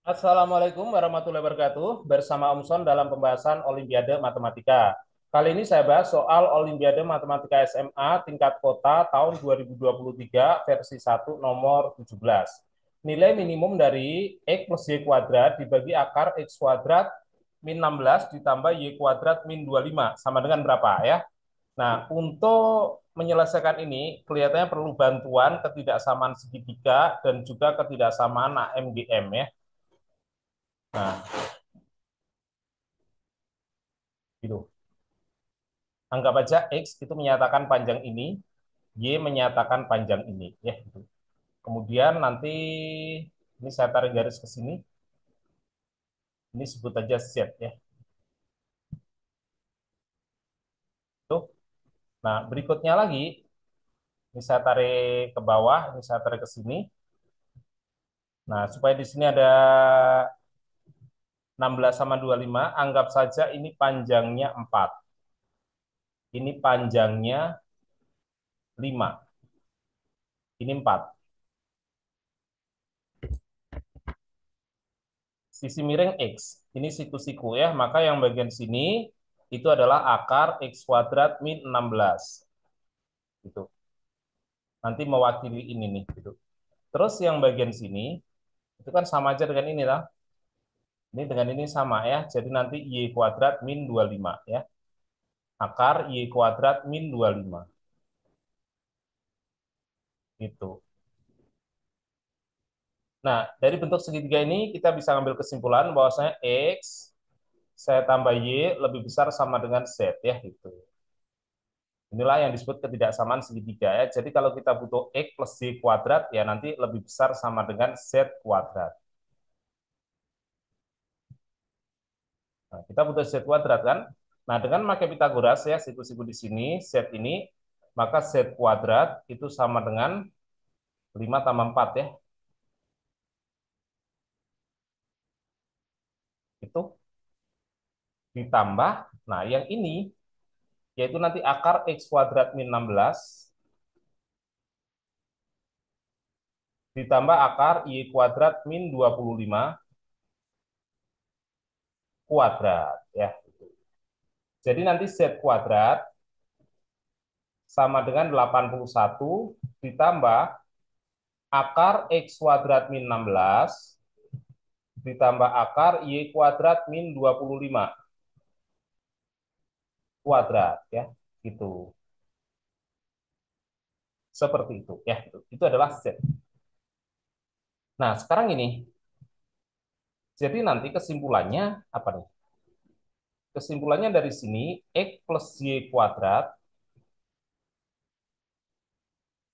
Assalamualaikum warahmatullahi wabarakatuh. Bersama Om Son dalam pembahasan Olimpiade Matematika. Kali ini saya bahas soal Olimpiade Matematika SMA tingkat kota tahun 2023 versi 1 nomor 17. Nilai minimum dari X plus Y kuadrat dibagi akar X kuadrat min 16 ditambah Y kuadrat min 25. Sama dengan berapa ya? Nah, untuk menyelesaikan ini, kelihatannya perlu bantuan ketidaksamaan segitiga dan juga ketidaksamaan AMGM ya. Nah, gitu. Anggap aja X itu menyatakan panjang ini, Y menyatakan panjang ini, ya gitu. Kemudian nanti ini saya tarik garis ke sini, ini sebut aja Z ya. Tuh. Nah, berikutnya lagi, ini saya tarik ke bawah, ini saya tarik ke sini. Nah, supaya di sini ada 16 sama 25, anggap saja ini panjangnya 4. Ini panjangnya 5. Ini 4. Sisi miring X. Ini siku-siku ya, maka yang bagian sini itu adalah akar X kuadrat min 16. Gitu. Nanti mewakili ini nih. Gitu. Terus yang bagian sini, itu kan sama aja dengan ini lah. Ini dengan ini sama ya, jadi nanti Y kuadrat min 25 ya. Akar Y kuadrat min 25. Gitu. Nah, dari bentuk segitiga ini kita bisa ambil kesimpulan bahwasanya X saya tambah Y lebih besar sama dengan Z ya gitu. Inilah yang disebut ketidaksamaan segitiga ya. Jadi kalau kita butuh X plus Y kuadrat, ya nanti lebih besar sama dengan Z kuadrat. Nah, kita butuh Z kuadrat kan? Nah, dengan pakai Pitagoras ya, siku-siku di sini, Z ini, maka Z kuadrat itu sama dengan 5 tambah 4 ya. Itu ditambah, nah yang ini, yaitu nanti akar X kuadrat min 16, ditambah akar Y kuadrat min 25 kuadrat ya. Jadi nanti Z kuadrat sama dengan 81 ditambah akar X kuadrat min 16 ditambah akar Y kuadrat min 25 kuadrat ya. Gitu. Seperti itu ya. Itu adalah Z. Nah, sekarang ini jadi nanti kesimpulannya apa nih? Kesimpulannya dari sini X plus Y kuadrat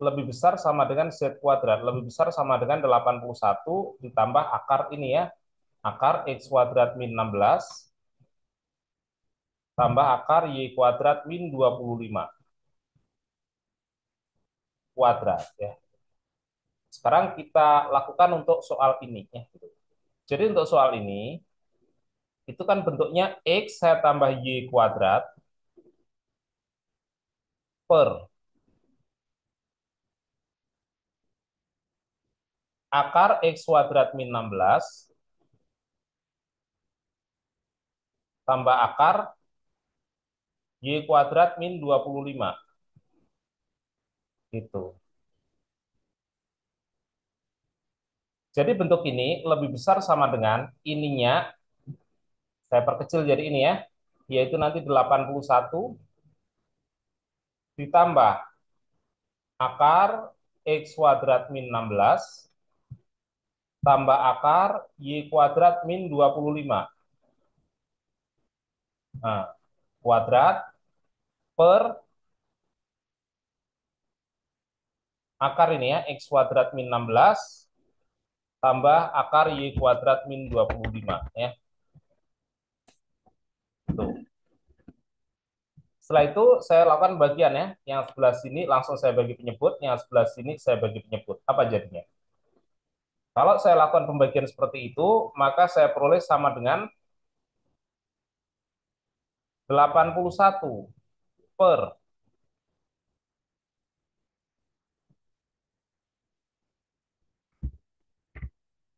lebih besar sama dengan Z kuadrat, lebih besar sama dengan 81 ditambah akar ini ya. Akar X kuadrat min 16 tambah akar Y kuadrat min 25 kuadrat ya. Sekarang kita lakukan untuk soal ini ya. Jadi untuk soal ini itu kan bentuknya X saya tambah Y kuadrat per akar X kuadrat min 16 tambah akar Y kuadrat min 25 gitu. Jadi bentuk ini lebih besar sama dengan ininya, saya perkecil jadi ini ya, yaitu nanti 81 ditambah akar X kuadrat min 16 tambah akar Y kuadrat min 25. Nah, kuadrat per akar ini ya, X kuadrat min 16 tambah akar Y kuadrat min 25 ya. Tuh. Setelah itu saya lakukan bagian ya, yang sebelah sini langsung saya bagi penyebut, yang sebelah sini saya bagi penyebut. Apa jadinya? Kalau saya lakukan pembagian seperti itu, maka saya peroleh sama dengan 81 per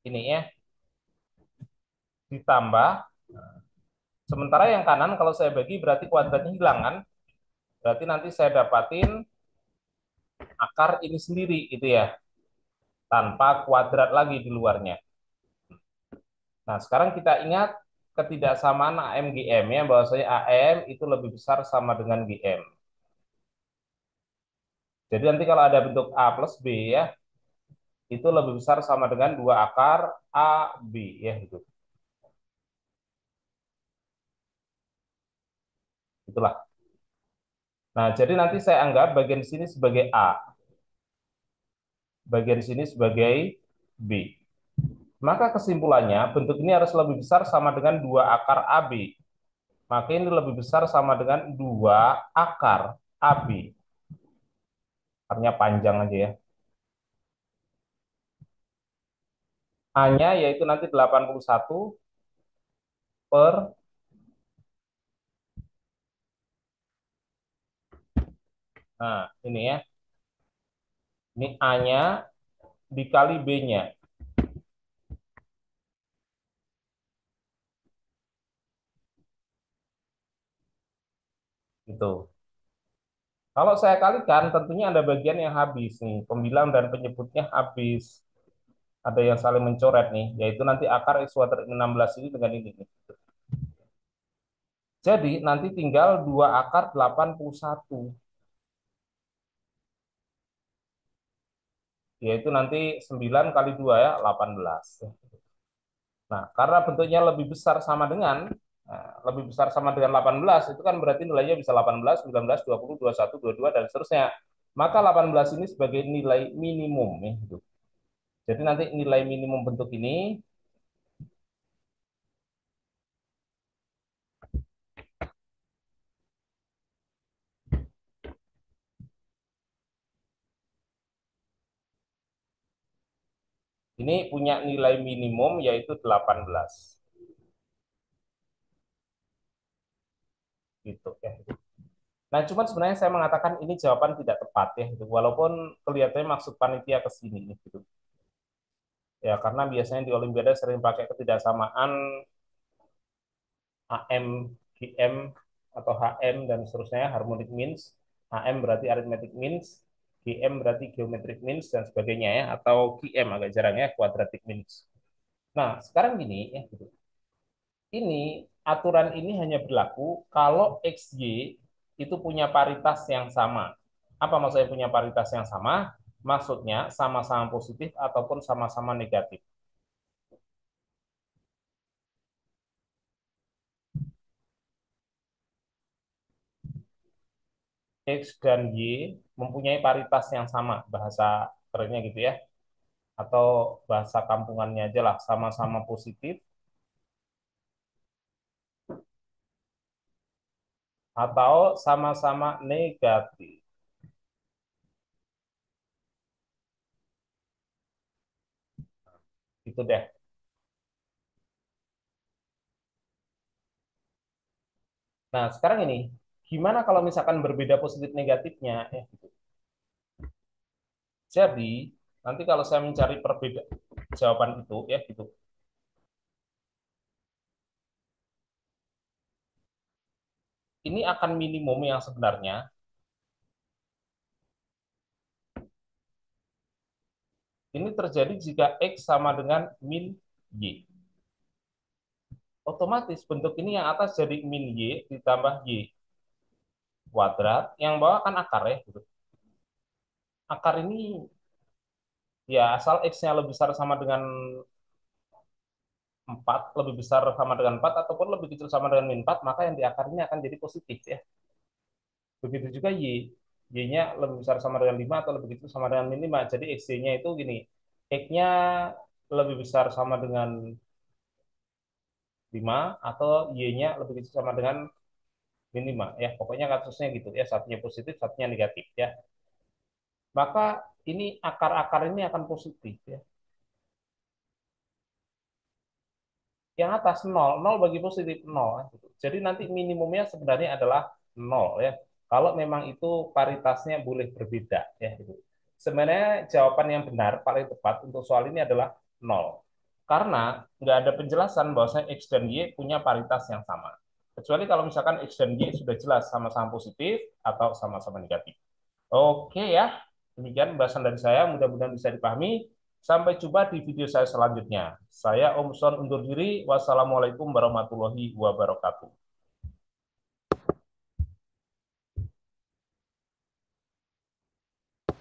ini ya, ditambah, sementara yang kanan kalau saya bagi berarti kuadratnya hilang kan? Berarti nanti saya dapatin akar ini sendiri gitu ya, tanpa kuadrat lagi di luarnya. Nah, sekarang kita ingat ketidaksamaan AM GM ya, bahwasanya AM itu lebih besar sama dengan GM. Jadi nanti kalau ada bentuk A plus B ya, itu lebih besar sama dengan 2 akar AB ya gitu. Itulah. Nah, jadi nanti saya anggap bagian sini sebagai A, bagian sini sebagai B. Maka kesimpulannya bentuk ini harus lebih besar sama dengan 2 akar AB. Maka ini lebih besar sama dengan 2 akar AB. Akarnya panjang aja ya. A-nya yaitu nanti 81 per, nah ini ya, ini A-nya dikali B-nya. Gitu. Kalau saya kalikan, tentunya ada bagian yang habis nih. Pembilang dan penyebutnya habis. Ada yang saling mencoret nih, yaitu nanti akar X kuadrat 16 ini dengan ini nih. Jadi nanti tinggal 2 akar 81, yaitu nanti 9 kali 2 ya, 18. Nah, karena bentuknya lebih besar sama dengan, lebih besar sama dengan 18, itu kan berarti nilainya bisa 18, 19, 20, 21, 22, dan seterusnya. Maka 18 ini sebagai nilai minimum nih, gitu. Jadi nanti nilai minimum bentuk ini punya nilai minimum yaitu 18. Gitu ya. Nah, cuman sebenarnya saya mengatakan ini jawaban tidak tepat ya, gitu. Walaupun kelihatannya maksud panitia ke sini gitu. Ya, karena biasanya di Olimpiade sering pakai ketidaksamaan AM, GM, atau HM dan seterusnya, harmonic means. HM berarti arithmetic means, GM berarti geometric means dan sebagainya ya, atau QM agak jarang ya, quadratic means. Nah, sekarang gini ya, gitu. Ini aturan ini hanya berlaku kalau XY itu punya paritas yang sama. Apa maksudnya punya paritas yang sama? Maksudnya sama-sama positif ataupun sama-sama negatif. X dan Y mempunyai paritas yang sama, bahasa kerennya gitu ya. Atau bahasa kampungannya aja lah, sama-sama positif atau sama-sama negatif. Itu deh. Nah, sekarang ini, gimana kalau misalkan berbeda positif negatifnya? Gitu. Jadi, nanti kalau saya mencari perbedaan jawaban itu, ya gitu. Ini akan minimum yang sebenarnya. Ini terjadi jika X sama dengan min Y. Otomatis bentuk ini yang atas jadi min Y ditambah Y kuadrat, yang bawah kan akar ya. Gitu. Akar ini ya asal X-nya lebih besar sama dengan 4, lebih besar sama dengan 4 ataupun lebih kecil sama dengan min 4, maka yang di akar ini akan jadi positif ya. Begitu juga Y. Y-nya lebih besar sama dengan 5 atau lebih kecil sama dengan min 5. Jadi XY-nya itu gini, X-nya lebih besar sama dengan 5 atau Y-nya lebih kecil sama dengan min 5 ya. Pokoknya kasusnya gitu ya, satunya positif, satunya negatif ya. Maka ini akar-akar ini akan positif ya. Yang atas nol, nol bagi positif nol gitu. Jadi nanti minimumnya sebenarnya adalah nol ya. Kalau memang itu paritasnya boleh berbeda ya gitu. Sebenarnya jawaban yang benar paling tepat untuk soal ini adalah nol. Karena nggak ada penjelasan bahwasanya X dan Y punya paritas yang sama. Kecuali kalau misalkan X dan Y sudah jelas sama-sama positif atau sama-sama negatif. Oke ya, demikian pembahasan dari saya. Mudah-mudahan bisa dipahami. Sampai jumpa di video saya selanjutnya. Saya Om Son undur diri. Wassalamualaikum warahmatullahi wabarakatuh.